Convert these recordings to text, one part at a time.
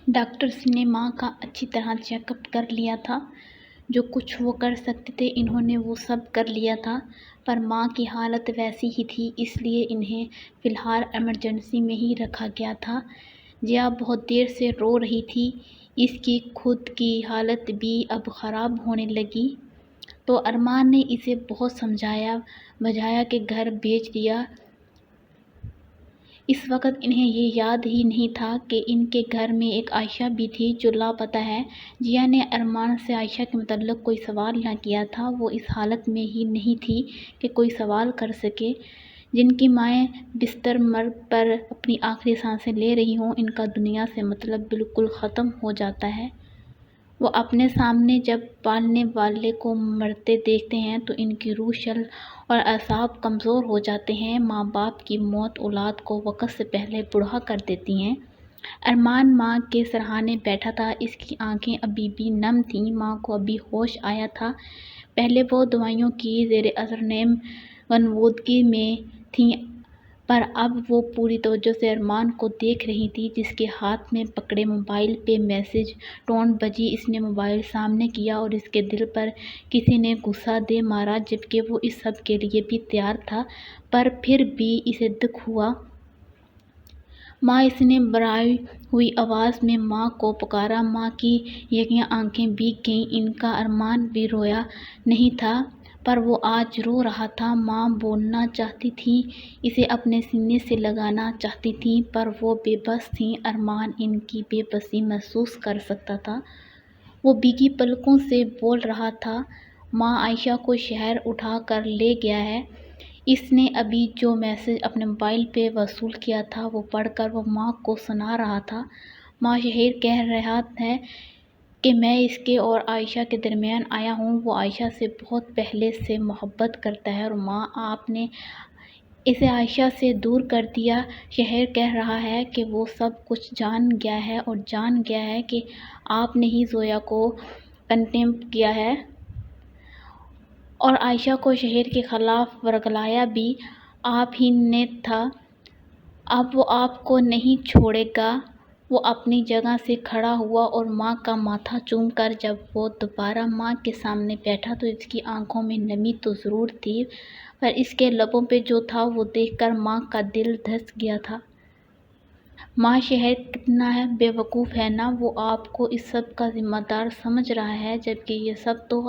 Doctors نے ماں کا اچھی طرح چیک اپ کر لیا تھا۔ جو کچھ وہ کر سکتے تھے انہوں نے وہ سب کر لیا تھا، پر ماں کی حالت ویسی ہی تھی، اس لیے انہیں فی الحال ایمرجنسی میں ہی رکھا گیا تھا۔ جیا بہت دیر سے رو رہی تھی، اس کی خود کی حالت بھی اب خراب ہونے لگی، تو ارمان نے اسے بہت سمجھایا بجھایا کہ گھر بھیج دیا۔ اس وقت انہیں یہ یاد ہی نہیں تھا کہ ان کے گھر میں ایک عائشہ بھی تھی جو لاپتہ ہے۔ جیا نے ارمان سے عائشہ کے متعلق کوئی سوال نہ کیا تھا، وہ اس حالت میں ہی نہیں تھی کہ کوئی سوال کر سکے۔ جن کی مائیں بستر مرگ پر اپنی آخری سانسیں لے رہی ہوں، ان کا دنیا سے مطلب بالکل ختم ہو جاتا ہے۔ وہ اپنے سامنے جب پالنے والے کو مرتے دیکھتے ہیں تو ان کی روح شل اور اعصاب کمزور ہو جاتے ہیں۔ ماں باپ کی موت اولاد کو وقت سے پہلے بوڑھا کر دیتی ہے۔ ارمان ماں کے سرہانے بیٹھا تھا، اس کی آنکھیں ابھی بھی نم تھیں، ماں کو ابھی ہوش آیا تھا۔ پہلے وہ دوائیوں کی زیر اثر نشیمنگودگی میں تھیں، پر اب وہ پوری توجہ سے ارمان کو دیکھ رہی تھی، جس کے ہاتھ میں پکڑے موبائل پہ میسج ٹون بجی۔ اس نے موبائل سامنے کیا اور اس کے دل پر کسی نے غصہ دے مارا، جبکہ وہ اس سب کے لیے بھی تیار تھا، پر پھر بھی اسے دکھ ہوا۔ ماں، اس نے بھرائی ہوئی آواز میں ماں کو پکارا۔ ماں کی یکیاں آنکھیں بھیگ گئیں، ان کا ارمان بھی رویا نہیں تھا، پر وہ آج رو رہا تھا۔ ماں بولنا چاہتی تھیں، اسے اپنے سینے سے لگانا چاہتی تھیں، پر وہ بے بس تھیں۔ ارمان ان کی بے بسی محسوس کر سکتا تھا، وہ بھیگی پلکوں سے بول رہا تھا، ماں، عائشہ کو شہر اٹھا کر لے گیا ہے۔ اس نے ابھی جو میسج اپنے موبائل پہ وصول کیا تھا وہ پڑھ کر وہ ماں کو سنا رہا تھا۔ ماں، شہر کہہ رہا ہے کہ میں اس کے اور عائشہ کے درمیان آیا ہوں، وہ عائشہ سے بہت پہلے سے محبت کرتا ہے، اور ماں آپ نے اسے عائشہ سے دور کر دیا۔ شہر کہہ رہا ہے کہ وہ سب کچھ جان گیا ہے، اور جان گیا ہے کہ آپ نے ہی زویا کو کڈنیپ کیا ہے، اور عائشہ کو شہر کے خلاف ورگلایا بھی آپ ہی نے تھا۔ اب وہ آپ کو نہیں چھوڑے گا۔ وہ اپنی جگہ سے کھڑا ہوا اور ماں کا ماتھا چوم کر جب وہ دوبارہ ماں کے سامنے بیٹھا تو اس کی آنکھوں میں نمی تو ضرور تھی، پر اس کے لبوں پہ جو تھا وہ دیکھ کر ماں کا دل دھس گیا تھا۔ ماں، شہر کتنا بے وقوف ہے نا، وہ آپ کو اس سب کا ذمہ دار سمجھ رہا ہے، جبکہ یہ سب تو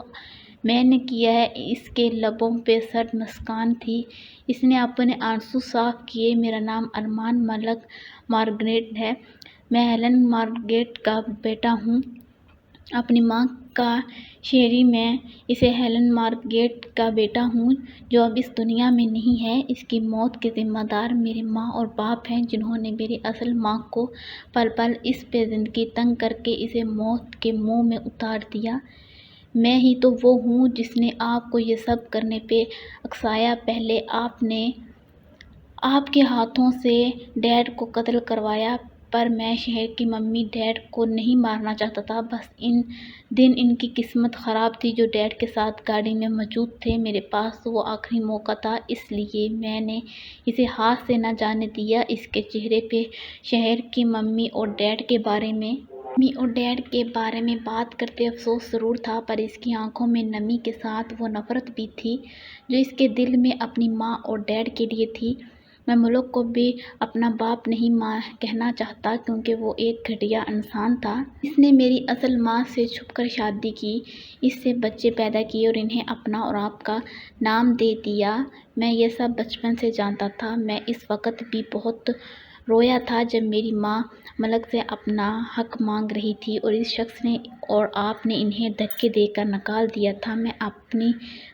میں نے کیا ہے۔ اس کے لبوں پہ سرد مسکان تھی، اس نے اپنے آنسو صاف کیے۔ میرا نام ارمان ملک مارگریٹ ہے، میں ہیلن مارگریٹ کا بیٹا ہوں۔ اپنی ماں کا شہری، میں اسے ہیلن مارگریٹ کا بیٹا ہوں جو اب اس دنیا میں نہیں ہے۔ اس کی موت کے ذمہ دار میری ماں اور باپ ہیں، جنہوں نے میری اصل ماں کو پل پل اس پہ زندگی تنگ کر کے اسے موت کے منہ میں اتار دیا۔ میں ہی تو وہ ہوں جس نے آپ کو یہ سب کرنے پہ اکسایا۔ پہلے آپ نے آپ کے ہاتھوں سے ڈیڈ کو قتل کروایا، پر میں شہر کی ممی ڈیڈ کو نہیں مارنا چاہتا تھا، بس ان دن ان کی قسمت خراب تھی جو ڈیڈ کے ساتھ گاڑی میں موجود تھے۔ میرے پاس تو وہ آخری موقع تھا، اس لیے میں نے اسے ہاتھ سے نہ جانے دیا۔ اس کے چہرے پہ شہر کی ممی اور ڈیڈ کے بارے میں بات کرتے افسوس ضرور تھا، پر اس کی آنکھوں میں نمی کے ساتھ وہ نفرت بھی تھی جو اس کے دل میں اپنی ماں اور ڈیڈ کے لیے تھی۔ میں ملک کو بھی اپنا باپ نہیں کہنا چاہتا، کیونکہ وہ ایک گھٹیا انسان تھا۔ اس نے میری اصل ماں سے چھپ کر شادی کی، اس سے بچے پیدا کیے اور انہیں اپنا اور آپ کا نام دے دیا۔ میں یہ سب بچپن سے جانتا تھا۔ میں اس وقت بھی بہت رویا تھا جب میری ماں ملک سے اپنا حق مانگ رہی تھی اور اس شخص نے اور آپ نے انہیں دھکے دے کر نکال دیا تھا۔ میں اپنی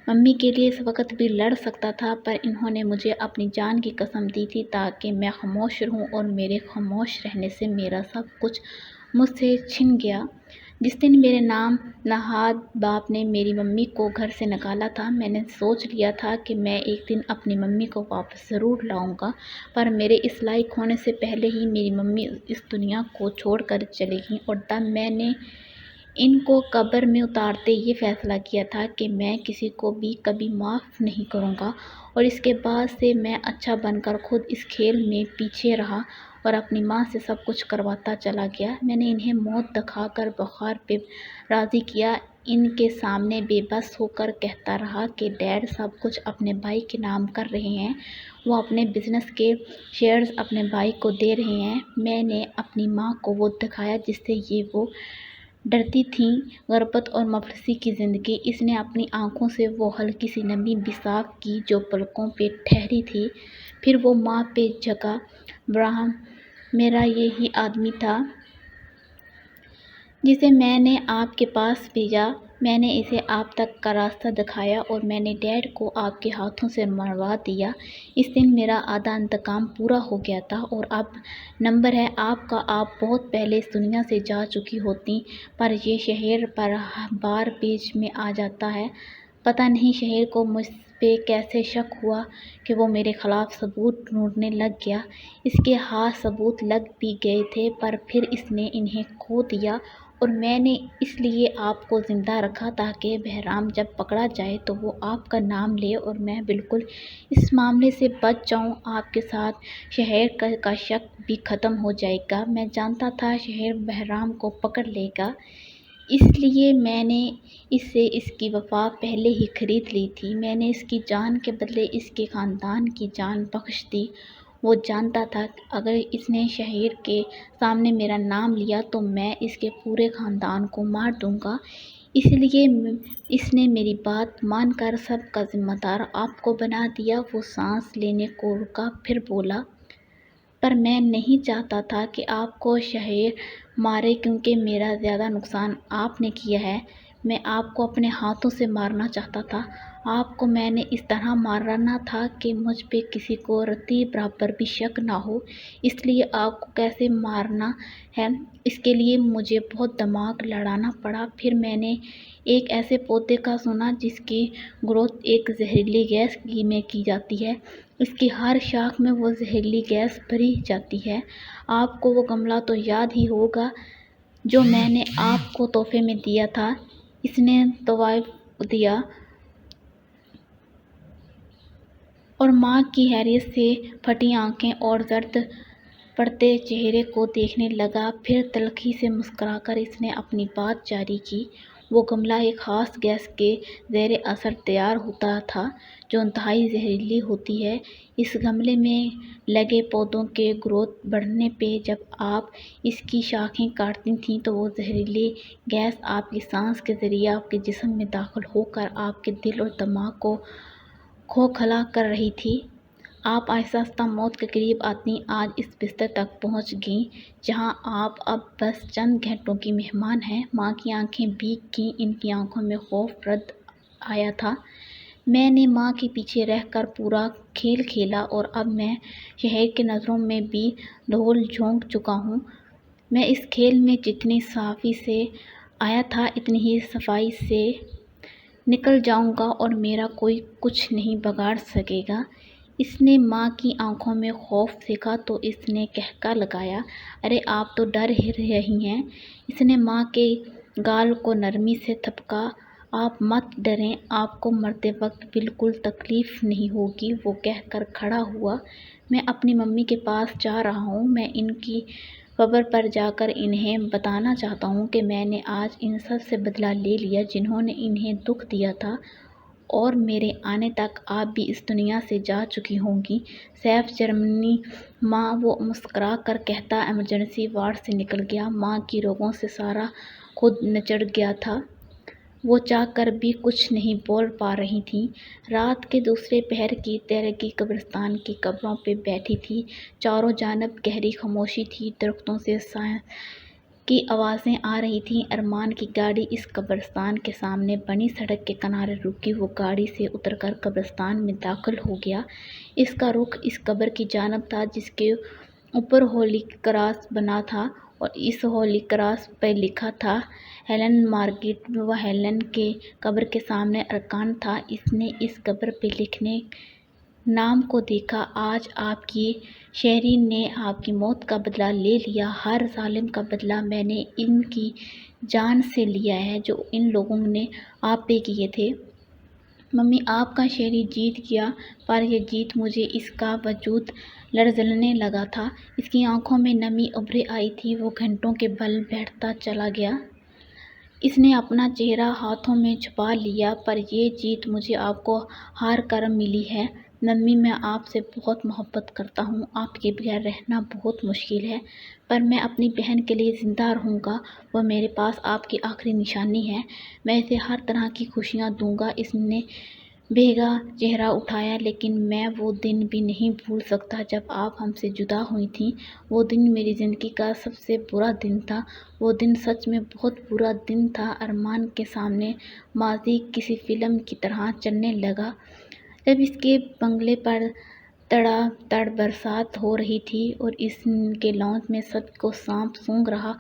ممی کے لیے اس وقت بھی لڑ سکتا تھا، پر انہوں نے مجھے اپنی جان کی قسم دی تھی تاکہ میں خاموش رہوں، اور میرے خاموش رہنے سے میرا سب کچھ مجھ سے چھن گیا۔ جس دن میرے نام نہاد باپ نے میری ممی کو گھر سے نکالا تھا، میں نے سوچ لیا تھا کہ میں ایک دن اپنی ممی کو واپس ضرور لاؤں گا، پر میرے اس لائق ہونے سے پہلے ہی میری ممی اس دنیا کو چھوڑ کر چلی گئیں، اور تب میں نے ان کو قبر میں اتارتے یہ فیصلہ کیا تھا کہ میں کسی کو بھی کبھی معاف نہیں کروں گا، اور اس کے بعد سے میں اچھا بن کر خود اس کھیل میں پیچھے رہا اور اپنی ماں سے سب کچھ کرواتا چلا گیا۔ میں نے انہیں موت دکھا کر بخار پہ راضی کیا۔ ان کے سامنے بے بس ہو کر کہتا رہا کہ ڈیڈ سب کچھ اپنے بھائی کے نام کر رہے ہیں، وہ اپنے بزنس کے شیئرز اپنے بھائی کو دے رہے ہیں۔ میں نے اپنی ماں کو وہ دکھایا جس سے وہ ڈرتی تھیں، غربت اور مفلسی کی زندگی۔ اس نے اپنی آنکھوں سے وہ ہلکی سی نمی بھی صاف کی جو پلکوں پہ ٹھہری تھی۔ پھر وہ ماں پہ جھکا۔ ابراہیم میرا یہی آدمی تھا جسے میں نے آپ کے پاس بھیجا۔ میں نے اسے آپ تک کا راستہ دکھایا اور میں نے ڈیڈ کو آپ کے ہاتھوں سے مروا دیا۔ اس دن میرا آدھا انتقام پورا ہو گیا تھا اور اب نمبر ہے آپ کا۔ آپ بہت پہلے اس دنیا سے جا چکی ہوتیں، پر یہ شہر بار بیچ میں آ جاتا ہے۔ پتہ نہیں شہر کو مجھ پہ کیسے شک ہوا کہ وہ میرے خلاف ثبوت ڈھونڈنے لگ گیا۔ اس کے ہاتھ ثبوت لگ بھی گئے تھے پر پھر اس نے انہیں کھو دیا اور میں نے اس لیے آپ کو زندہ رکھا تاکہ بہرام جب پکڑا جائے تو وہ آپ کا نام لے اور میں بالکل اس معاملے سے بچ جاؤں۔ آپ کے ساتھ شہر کا شک بھی ختم ہو جائے گا۔ میں جانتا تھا شہر بہرام کو پکڑ لے گا، اس لیے میں نے اس سے اس کی وفا پہلے ہی خرید لی تھی۔ میں نے اس کی جان کے بدلے اس کے خاندان کی جان بخش دی۔ وہ جانتا تھا اگر اس نے شہر کے سامنے میرا نام لیا تو میں اس کے پورے خاندان کو مار دوں گا، اس لیے اس نے میری بات مان کر سب کا ذمہ دار آپ کو بنا دیا۔ وہ سانس لینے کو رکا پھر بولا، پر میں نہیں چاہتا تھا کہ آپ کو شہر مارے کیونکہ میرا زیادہ نقصان آپ نے کیا ہے۔ میں آپ کو اپنے ہاتھوں سے مارنا چاہتا تھا۔ آپ کو میں نے اس طرح مارنا تھا کہ مجھ پہ کسی کو رتی برابر بھی شک نہ ہو، اس لیے آپ کو کیسے مارنا ہے اس کے لیے مجھے بہت دماغ لڑانا پڑا۔ پھر میں نے ایک ایسے پودے کا سنا جس کی گروتھ ایک زہریلی گیس میں کی جاتی ہے، اس کی ہر شاخ میں وہ زہریلی گیس بھری جاتی ہے۔ آپ کو وہ گملہ تو یاد ہی ہوگا جو میں نے آپ کو تحفے میں دیا تھا۔ اس نے طواف دیا اور ماں کی حیرت سے پھٹی آنکھیں اور زرد پڑتے چہرے کو دیکھنے لگا۔ پھر تلخی سے مسکرا کر اس نے اپنی بات جاری کی۔ وہ گملہ ایک خاص گیس کے زیر اثر تیار ہوتا تھا جو انتہائی زہریلی ہوتی ہے۔ اس گملے میں لگے پودوں کے گروتھ بڑھنے پہ جب آپ اس کی شاخیں کاٹتی تھیں تو وہ زہریلی گیس آپ کی سانس کے ذریعے آپ کے جسم میں داخل ہو کر آپ کے دل اور دماغ کو کھوکھلا کر رہی تھی۔ آپ آہستہ آہستہ موت کے قریب آتی آج اس بستر تک پہنچ گئیں جہاں آپ اب بس چند گھنٹوں کی مہمان ہیں۔ ماں کی آنکھیں بھیگ گئیں، ان کی آنکھوں میں خوف رد آیا تھا۔ میں نے ماں کے پیچھے رہ کر پورا کھیل کھیلا اور اب میں شہر کی نظروں میں بھی دھول جھونک چکا ہوں۔ میں اس کھیل میں جتنی صفائی سے آیا تھا اتنی ہی صفائی سے نکل جاؤں گا اور میرا کوئی کچھ نہیں بگاڑ سکے گا۔ اس نے ماں کی آنکھوں میں خوف دیکھا تو اس نے قہقہہ لگایا، ارے آپ تو ڈر ہی رہی ہیں۔ اس نے ماں کے گال کو نرمی سے تھپکا، آپ مت ڈریں، آپ کو مرتے وقت بالکل تکلیف نہیں ہوگی۔ وہ کہہ کر کھڑا ہوا، میں اپنی ممی کے پاس جا رہا ہوں، میں ان کی قبر پر جا کر انہیں بتانا چاہتا ہوں کہ میں نے آج ان سب سے بدلہ لے لیا جنہوں نے انہیں دکھ دیا تھا اور میرے آنے تک آپ بھی اس دنیا سے جا چکی ہوں گی۔ سیف جرمنی ماں، وہ مسکرا کر کہتا ایمرجنسی وارڈ سے نکل گیا۔ ماں کی رگوں سے سارا خون نچڑ گیا تھا، وہ چاہ کر بھی کچھ نہیں بول پا رہی تھیں۔ رات کے دوسرے پہر کی تاریکی قبرستان کی قبروں پہ بیٹھی تھی، چاروں جانب گہری خاموشی تھی، درختوں سے سائے کی آوازیں آ رہی تھیں۔ ارمان کی گاڑی اس قبرستان کے سامنے بنی سڑک کے کنارے رکی، وہ گاڑی سے اتر کر قبرستان میں داخل ہو گیا۔ اس کا رخ اس قبر کی جانب تھا جس کے اوپر ہولی کراس بنا تھا اور اس ہولی کراس پہ لکھا تھا ہیلن مارگریٹ۔ وہ ہیلن کے قبر کے سامنے ارکان تھا۔ اس نے اس قبر پہ لکھے نام کو دیکھا، آج آپ کی شہری نے آپ کی موت کا بدلہ لے لیا، ہر ظالم کا بدلہ میں نے ان کی جان سے لیا ہے جو ان لوگوں نے آپ پہ کیے تھے۔ ممی آپ کا شہری جیت گیا، پر یہ جیت مجھے اس کا وجود لرزنے لگا تھا۔ اس کی آنکھوں میں نمی ابھر آئی تھی، وہ گھنٹوں کے بل بیٹھتا چلا گیا۔ اس نے اپنا چہرہ ہاتھوں میں چھپا لیا، پر یہ جیت مجھے آپ کو ہار کر ملی ہے۔ ممی میں آپ سے بہت محبت کرتا ہوں، آپ کے بغیر رہنا بہت مشکل ہے، پر میں اپنی بہن کے لیے زندہ رہوں گا، وہ میرے پاس آپ کی آخری نشانی ہے، میں اسے ہر طرح کی خوشیاں دوں گا۔ اس نے بھیگا چہرہ اٹھایا، لیکن میں وہ دن بھی نہیں بھول سکتا جب آپ ہم سے جدا ہوئی تھیں۔ وہ دن میری زندگی کا سب سے برا دن تھا، وہ دن سچ میں بہت برا دن تھا۔ ارمان کے سامنے ماضی کسی فلم کی طرح چلنے لگا۔ جب اس کے بنگلے پر تڑا تڑ برسات ہو رہی تھی اور اس کے لانچ میں سب کو سانپ سونگھ رہا۔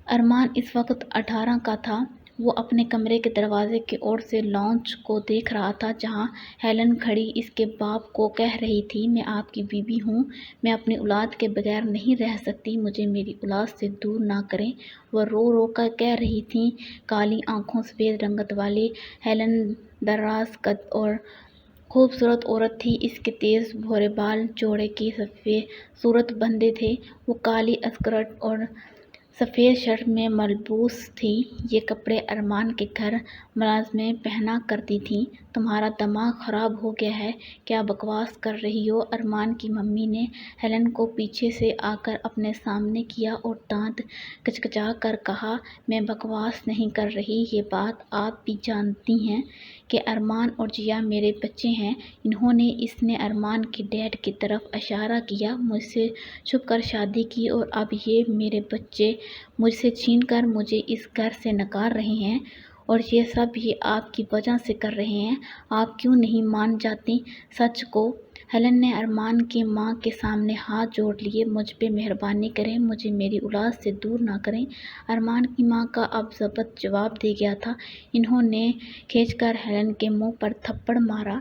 ارمان اس وقت 18 کا تھا۔ وہ اپنے کمرے کے دروازے کی اور سے لانچ کو دیکھ رہا تھا، جہاں ہیلن کھڑی اس کے باپ کو کہہ رہی تھی، میں آپ کی بیوی ہوں، میں اپنی اولاد کے بغیر نہیں رہ سکتی، مجھے میری اولاد سے دور نہ کریں۔ وہ رو رو کر کہہ رہی تھی۔ کالی آنکھوں، سفید رنگت والی ہیلن دراز قد اور خوبصورت عورت تھی۔ اس کے تیز بھورے بال جوڑے کی سفید صورت بندھے تھے۔ وہ کالی اسکرٹ اور سفید شرٹ میں ملبوس تھی۔ یہ کپڑے ارمان کے گھر ملازمیں پہنا کرتی تھیں۔ تمہارا دماغ خراب ہو گیا ہے، کیا بکواس کر رہی ہو؟ ارمان کی ممی نے ہیلن کو پیچھے سے آ کر اپنے سامنے کیا اور دانت کچکچا کر کہا، میں بکواس نہیں کر رہی، یہ بات آپ بھی جانتی ہیں کہ ارمان اور جیا میرے بچے ہیں۔ انہوں نے اس نے ارمان کے ڈیڈ کی طرف اشارہ کیا، مجھ سے چھپ کر شادی کی اور اب یہ میرے بچے مجھ سے چھین کر مجھے اس گھر سے نکال رہے ہیں، اور یہ سب یہ آپ کی وجہ سے کر رہے ہیں۔ آپ کیوں نہیں مان جاتی سچ کو؟ ہیلن نے ارمان کی ماں کے سامنے ہاتھ جوڑ لیے، مجھ پہ مہربانی کریں، مجھے میری اولاد سے دور نہ کریں۔ ارمان کی ماں کا اب ضبط جواب دے گیا تھا۔ انہوں نے کھینچ کر ہیلن کے منہ پر تھپڑ مارا۔